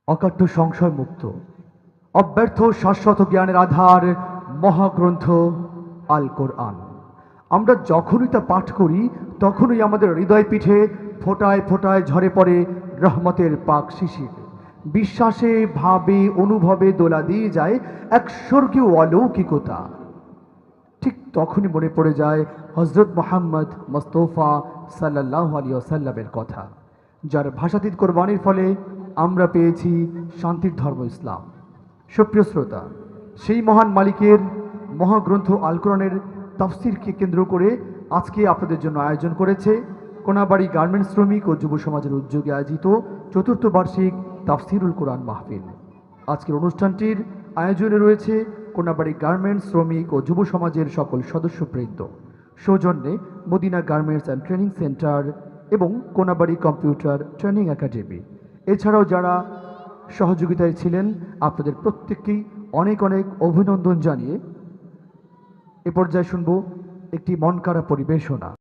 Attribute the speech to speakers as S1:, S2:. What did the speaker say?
S1: অকাট্য সংশয় মুক্ত অব্যর্থ শাশ্বত জ্ঞানের আধার মহাগ্রন্থ আল কোরআন। আমরা যখনই তা পাঠ করি তখনই আমাদের হৃদয় পিঠে ফোটায় ফোটায় ঝরে পড়ে রহমতের পাক শিশির। বিশ্বাসে ভাবে অনুভবে দোলা দিয়ে যায় এক স্বর্গীয় অলৌকিকতা। ঠিক তখনই মনে পড়ে যায় হযরত মুহাম্মদ মুস্তাফা সাল্লাল্লাহু আলাইহি ওয়াসাল্লামের কথা, যার ভাষাতীত কোরবানির ফলে আমরা পেয়েছি শান্তির ধর্ম ইসলাম। সুপ্রিয় শ্রোতা, সেই মহান মালিকের মহাগ্রন্থ আল কোরআনের তাফসিরকে কেন্দ্র করে আজকে আপনাদের জন্য আয়োজন করেছে কোনাবাড়ি গার্মেন্টস শ্রমিক ও যুব সমাজের উদ্যোগে আয়োজিত চতুর্থ বার্ষিক তাফসিরুল কোরআন মাহফিল। আজকের অনুষ্ঠানটির আয়োজনে রয়েছে কোনাবাড়ি গার্মেন্টস শ্রমিক ও যুব সমাজের সকল সদস্যবৃন্দ, সৌজন্যে Madina garments and training centre এবং কোনাবাড়ি কম্পিউটার ট্রেনিং একাডেমি। এছাড়াও যারা সহযোগিতায় ছিলেন আপনাদের প্রত্যেককেই অনেক অনেক অভিনন্দন জানিয়ে এ পর্যায়ে শুনব একটি মনকাড়া পরিবেশনা।